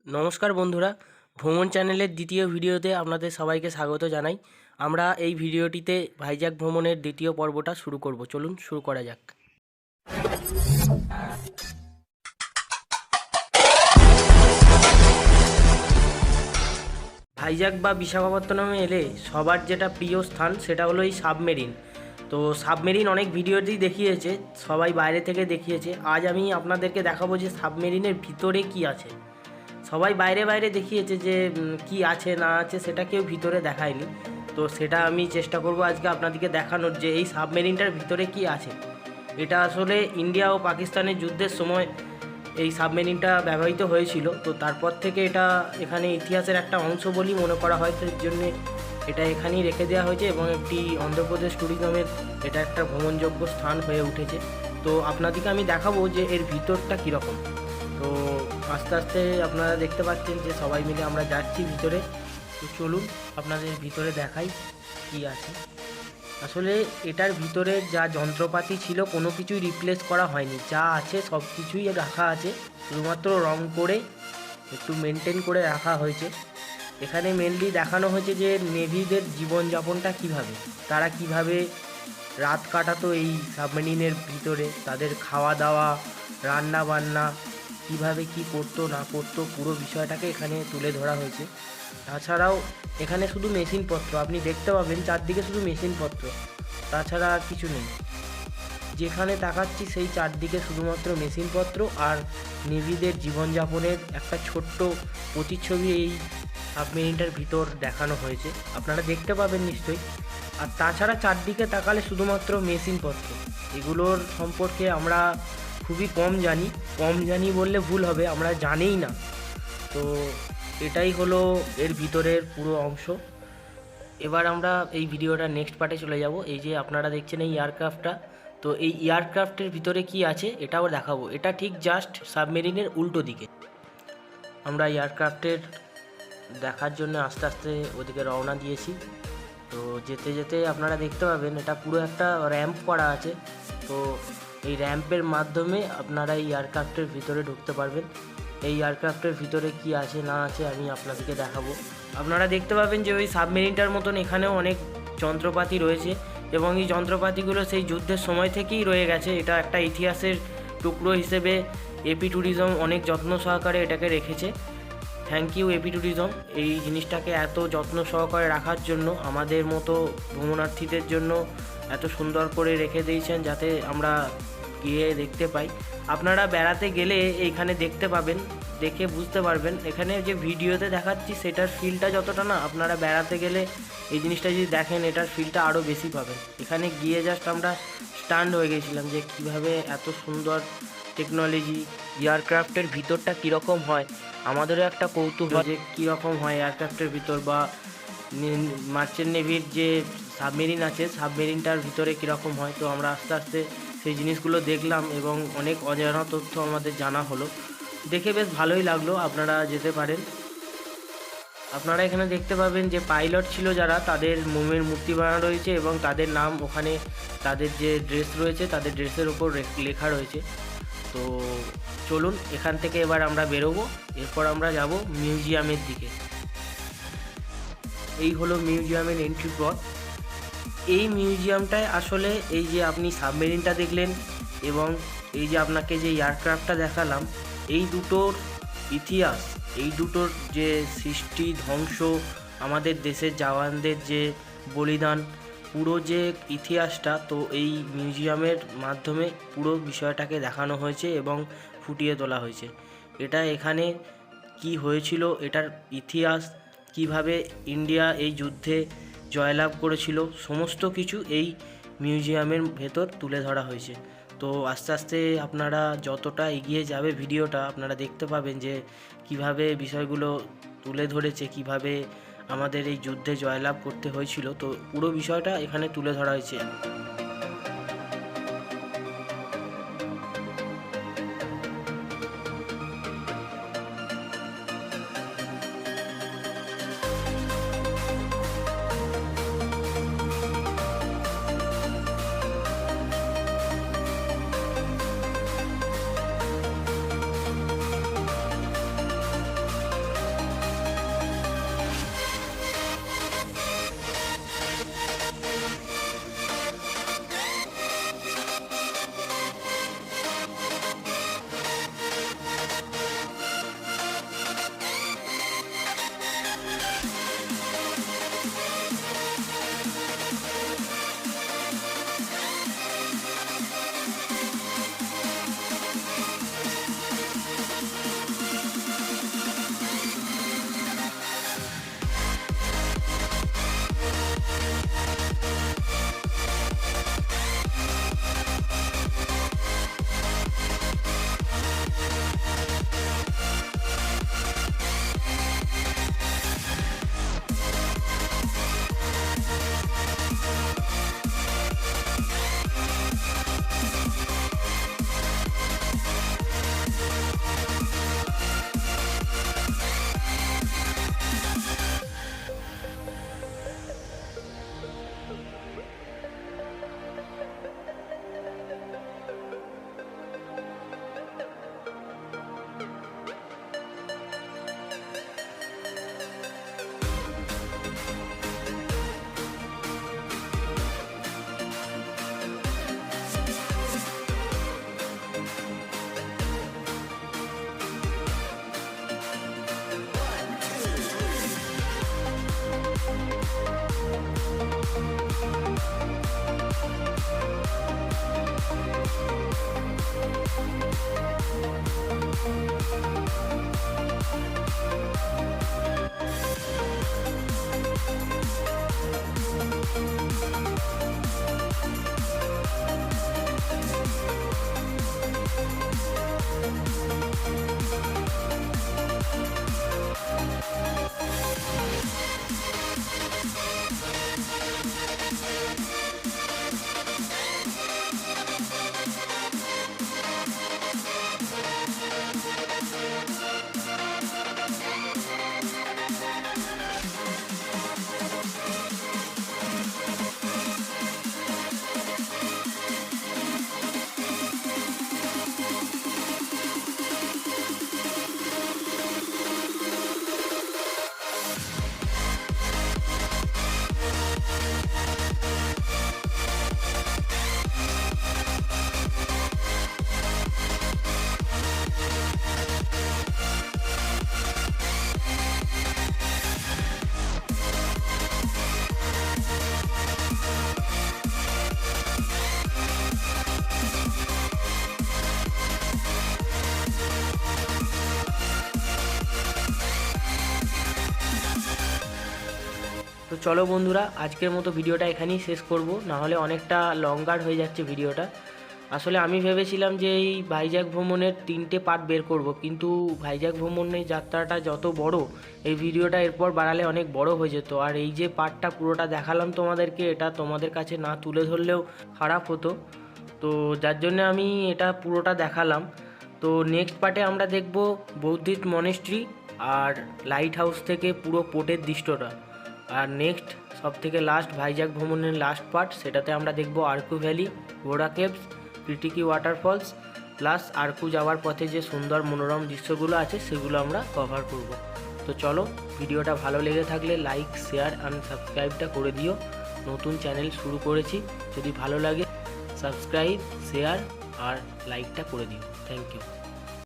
নমস্কার বন্ধুরা, ভ্রমণ চ্যানেলের দ্বিতীয় ভিডিওতে আপনাদের সবাইকে স্বাগত জানাই। আমরা এই ভিডিওটিতে ভাইজ্যাক ভ্রমণের দ্বিতীয় পর্বটা শুরু করব। চলুন শুরু করা যাক। ভাইজ্যাক বা বিশাখাপত্তনমে এলে সবার যেটা প্রিয় স্থান সেটা হলো এই সাবমেরিন। তো সাবমেরিন অনেক ভিডিওতেই দেখিয়েছে, সবাই বাইরে থেকে দেখিয়েছে। আজ আমি আপনাদেরকে দেখাবো যে সাবমেরিনের ভিতরে কি আছে। সবাই বাইরে বাইরে দেখিয়েছে যে কি আছে না আছে, সেটা কেউ ভিতরে দেখায়নি। তো সেটা আমি চেষ্টা করব আজকে আপনাদেরকে দেখানোর, যে এই সাবমেরিনটার ভিতরে কি আছে। এটা আসলে ইন্ডিয়া ও পাকিস্তানের যুদ্ধের সময় এই সাবমেরিনটা ব্যবহৃত হয়েছিল। তো তারপর থেকে এটা এখানে ইতিহাসের একটা অংশ বলেই মনে করা হয়, সেই জন্যে এটা এখানেই রেখে দেওয়া হয়েছে এবং একটি অন্ধ্রপ্রদেশ ট্যুরিজমের এটা একটা ভ্রমণযোগ্য স্থান হয়ে উঠেছে। তো আপনাদেরকে আমি দেখাবো যে এর ভিতরটা কীরকম। তো আস্তে আস্তে আপনারা দেখতে পাচ্ছেন যে সবাই মিলে আমরা যাচ্ছি ভিতরে। তো চলুন আপনাদের ভিতরে দেখাই কি আছে। আসলে এটার ভিতরে যা যন্ত্রপাতি ছিল কোনো কিছুই রিপ্লেস করা হয়নি, যা আছে সব কিছুই রাখা আছে, শুধুমাত্র রং করে একটু মেনটেন করে রাখা হয়েছে। এখানে মেনলি দেখানো হয়েছে যে নেভিদের জীবনযাপনটা কিভাবে, তারা কিভাবে রাত কাটাতো এই সাবমেরিনের ভিতরে, তাদের খাওয়া দাওয়া, রান্না বান্না, কিভাবে কি করতো না করতো, পুরো বিষয়টাকে এখানে তুলে ধরা হয়েছে। তাছাড়াও এখানে শুধু মেশিনপত্র আপনি দেখতে পাবেন, চারদিকে শুধু মেশিনপত্র, তাছাড়া আর কিছু নেই। যেখানে তাকাচ্ছি সেই চারদিকে শুধুমাত্র মেশিনপত্র আর নেভিদের জীবনযাপনের একটা ছোট্ট প্রতিচ্ছবি এই সাবমেরিনটার ভিতর দেখানো হয়েছে, আপনারা দেখতে পাবেন নিশ্চয়ই। আর তাছাড়া চারদিকে তাকালে শুধুমাত্র মেশিনপত্র, এগুলোর সম্পর্কে আমরা খুবই কম জানি বললে ভুল হবে, আমরা জানিই না। তো এটাই হলো এর ভিতরের পুরো অংশ। এবার আমরা এই ভিডিওটা নেক্সট পার্টে চলে যাব। এই যে আপনারা দেখছেন এই এয়ারক্রাফটটা, তো এই এয়ারক্রাফটের ভিতরে কি আছে এটাও দেখাবো। এটা ঠিক জাস্ট সাবমেরিনের উল্টো দিকে। আমরা এয়ারক্রাফটের দেখার জন্য আস্তে আস্তে ওদিকে রওনা দিয়েছি। তো যেতে যেতে আপনারা দেখতে পাবেন এটা পুরো একটা র্যাম্প করা আছে। তো এই র্যাম্পের মাধ্যমে আপনারা এই এয়ারক্রাফটের ভিতরে ঢুকতে পারবেন। এই এয়ারক্রাফটের ভিতরে কি আছে না আছে আমি আপনাদেরকে দেখাবো। আপনারা দেখতে পাবেন যে ওই সাবমেরিনটার মতন এখানেও অনেক যন্ত্রপাতি রয়েছে এবং এই যন্ত্রপাতিগুলো সেই যুদ্ধের সময় থেকেই রয়ে গেছে। এটা একটা ইতিহাসের টুকরো হিসেবে এপি ট্যুরিজম অনেক যত্ন সহকারে এটাকে রেখেছে। থ্যাংক ইউ এপি ট্যুরিজম, এই জিনিসটাকে এত যত্ন সহকারে রাখার জন্য, আমাদের মতো ভ্রমণার্থীদের জন্য এত সুন্দর করে রেখে দিয়েছেন যাতে আমরা গিয়ে দেখতে পাই। আপনারা বেড়াতে গেলে এইখানে দেখতে পাবেন, দেখে বুঝতে পারবেন। এখানে যে ভিডিওতে দেখাচ্ছি সেটার ফিলটা যতটা না, আপনারা বেড়াতে গেলে এই জিনিসটা যদি দেখেন এটার ফিলটা আরও বেশি পাবেন। এখানে গিয়ে জাস্ট আমরা স্টান্ড হয়ে গেছিলাম যে কীভাবে এত সুন্দর টেকনোলজি, এয়ারক্রাফটের ভিতরটা কীরকম হয়। আমাদেরও একটা কৌতূহল যে কীরকম হয় এয়ারক্রাফটের ভিতর, বা মার্চেন্ট নেভির যে সাবমেরিন আছে সাবমেরিনটার ভিতরে কীরকম হয়। তো আমরা আস্তে আস্তে সেই জিনিসগুলো দেখলাম এবং অনেক অজানা তথ্য আমাদের জানা হলো। দেখে বেশ ভালোই লাগলো। আপনারা যেতে পারেন। আপনারা এখানে দেখতে পাবেন যে পাইলট ছিল যারা, তাদের মোমের মূর্তি বানানো রয়েছে এবং তাদের নাম ওখানে, তাদের যে ড্রেস রয়েছে তাদের ড্রেসের ওপর লেখা রয়েছে। তো চলুন এখান থেকে এবার আমরা বেরোবো। এরপর আমরা যাব মিউজিয়ামের দিকে। এই হলো মিউজিয়ামের এন্ট্রি পথ। এই মিউজিয়ামটায় আসলে এই যে আপনি সাবমেরিনটা দেখলেন এবং এই যে আপনাকে যে এয়ারক্রাফটটা দেখালাম, এই দুটোর ইতিহাস, এই দুটোর যে সৃষ্টি ধ্বংস, আমাদের দেশের জওয়ানদের যে বলিদান, পুরো যে ইতিহাসটা, তো এই মিউজিয়ামের মাধ্যমে পুরো বিষয়টাকে দেখানো হয়েছে এবং ফুটিয়ে তোলা হয়েছে। এটা এখানে কি হয়েছিল, এটার ইতিহাস, কিভাবে ইন্ডিয়া এই যুদ্ধে জয়লাভ করেছিল, সমস্ত কিছু এই মিউজিয়ামের ভেতর তুলে ধরা হয়েছে। তো আস্তে আস্তে আপনারা যতটা এগিয়ে যাবে ভিডিওটা, আপনারা দেখতে পাবেন যে কিভাবে বিষয়গুলো তুলে ধরেছে, কিভাবে আমাদের এই যুদ্ধে জয়লাভ করতে হয়েছিল। তো পুরো বিষয়টা এখানে তুলে ধরা হয়েছে। তো চলো বন্ধুরা, আজকের মতো ভিডিওটা এখানেই শেষ করব, নাহলে অনেকটা লঙ্গার হয়ে যাচ্ছে ভিডিওটা। আসলে আমি ভেবেছিলাম যে এই ভাইজ্যাক ভ্রমণের 3টে পার্ট বের করব, কিন্তু ভাইজ্যাক ভ্রমণের যাত্রাটা যত বড়, এই ভিডিওটা এরপর বাড়ালে অনেক বড় হয়ে যেত। আর এই যে পার্টটা পুরোটা দেখালাম তোমাদেরকে, এটা তোমাদের কাছে না তুলে ধরলেও খারাপ হতো, তো যার জন্য আমি এটা পুরোটা দেখালাম। তো নেক্সট পার্টে আমরা দেখব বৌদ্ধিস্ট মনেস্ট্রি আর লাইট হাউস থেকে পুরো পোর্টের দৃশ্যটা। আর নেক্সট সবথেকে লাস্ট ভাইজ্যাক ভ্রমণের লাস্ট পার্ট, সেটাতে আমরা দেখব আরকু ভ্যালি, ঘোড়া কেভস, ক্রিটিকি ওয়াটারফলস, প্লাস আরকু যাওয়ার পথে যে সুন্দর মনোরম দৃশ্যগুলো আছে সেগুলো আমরা কভার করব। তো চলো, ভিডিওটা ভালো লেগে থাকলে লাইক, শেয়ার অ্যান্ড সাবস্ক্রাইবটা করে দিও। নতুন চ্যানেল শুরু করেছি, যদি ভালো লাগে সাবস্ক্রাইব, শেয়ার আর লাইকটা করে দিও। Thank you.